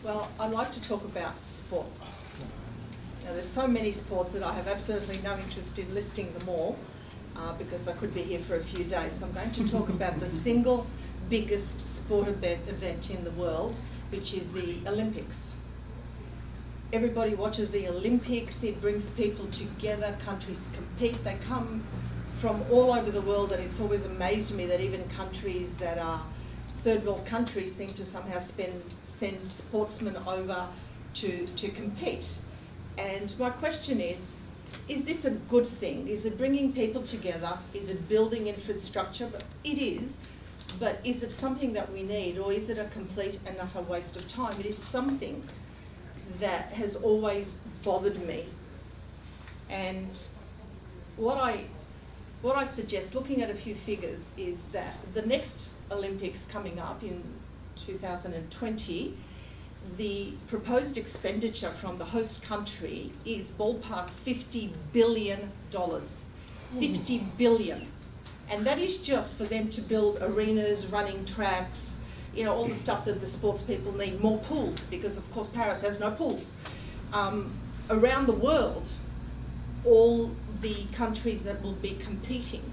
Well, I'd like to talk about sports. Now, there's so many sports that I have absolutely no interest in listing them all because I could be here for a few days. So I'm going to talk about the single biggest sport event in the world, which is the Olympics. Everybody watches the Olympics. It brings people together. Countries compete. They come from all over the world, and it's always amazed me that even countries that are third world countries seem to somehow send sportsmen over to compete. And my question is this a good thing? Is it bringing people together? Is it building infrastructure? But it is, but is it something that we need, or is it a complete and utter waste of time? It is something that has always bothered me. And what I suggest, looking at a few figures, is that the next Olympics coming up in 2020, the proposed expenditure from the host country is ballpark $50 billion. $50 billion. And that is just for them to build arenas, running tracks, you know, all the stuff that the sports people need, more pools, because of course Paris has no pools. Around the world, all the countries that will be competing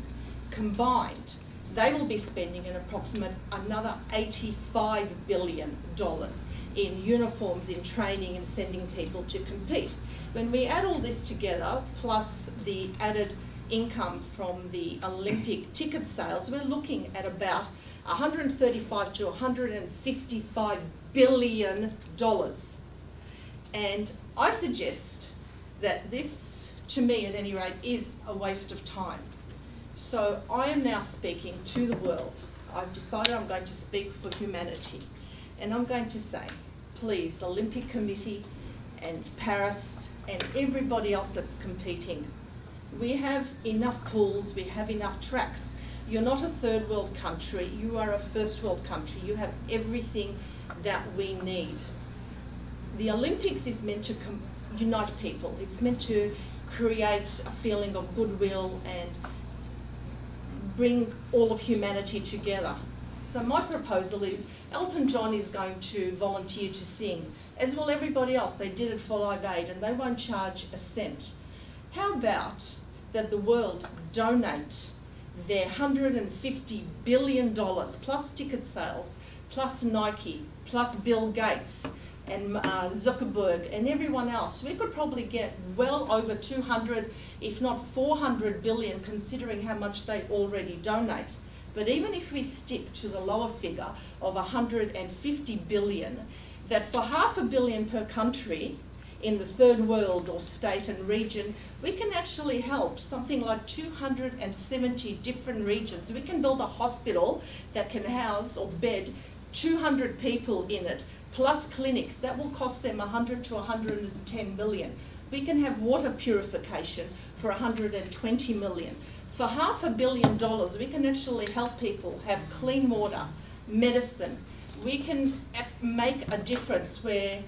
combined, they will be spending an approximate another $85 billion in uniforms, in training, and sending people to compete. When we add all this together, plus the added income from the Olympic ticket sales, we're looking at about $135 to $155 billion. And I suggest that this, to me at any rate, is a waste of time. So I am now speaking to the world. I've decided I'm going to speak for humanity. And I'm going to say, please, Olympic Committee and Paris and everybody else that's competing, we have enough pools, we have enough tracks. You're not a third world country, you are a first world country. You have everything that we need. The Olympics is meant to unite people. It's meant to create a feeling of goodwill and bring all of humanity together. So my proposal is Elton John is going to volunteer to sing, as will everybody else. They did it for Live Aid and they won't charge a cent. How about that the world donate their $150 billion plus ticket sales, plus Nike, plus Bill Gates and Zuckerberg and everyone else? We could probably get well over 200, if not 400 billion, considering how much they already donate. But even if we stick to the lower figure of 150 billion, that for $500 million per country in the third world or state and region, we can actually help something like 270 different regions. We can build a hospital that can house or bed 200 people in it, plus clinics. That will cost them 100 to 110 million. We can have water purification for 120 million. For $500 million, we can actually help people have clean water, medicine. We can make a difference where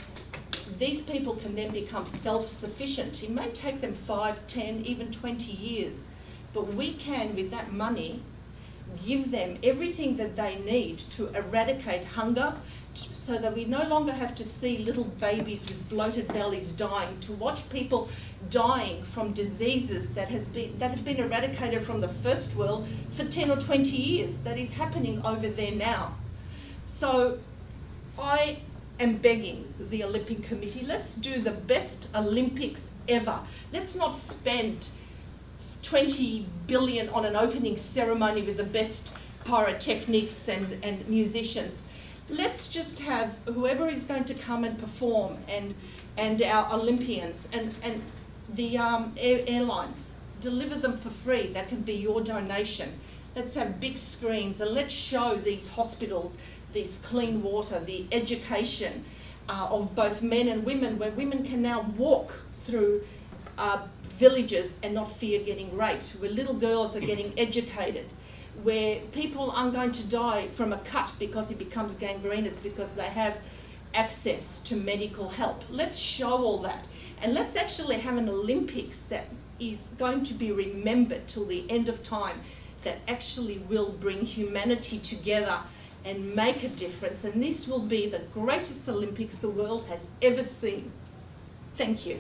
these people can then become self-sufficient. It may take them 5, 10, even 20 years, but we can, with that money, give them everything that they need to eradicate hunger, so that we no longer have to see little babies with bloated bellies dying, to watch people dying from diseases that have been eradicated from the first world for 10 or 20 years. That is happening over there now. So I am begging the Olympic Committee, let's do the best Olympics ever. Let's not spend 20 billion on an opening ceremony with the best pyrotechnics and musicians. Let's just have whoever is going to come and perform, and our Olympians and the airlines, deliver them for free. That can be your donation. Let's have big screens and let's show these hospitals, this clean water, the education of both men and women, where women can now walk through villages and not fear getting raped, where little girls are getting educated, where people aren't going to die from a cut because it becomes gangrenous, because they have access to medical help. Let's show all that. And let's actually have an Olympics that is going to be remembered till the end of time, that actually will bring humanity together and make a difference, and this will be the greatest Olympics the world has ever seen. Thank you.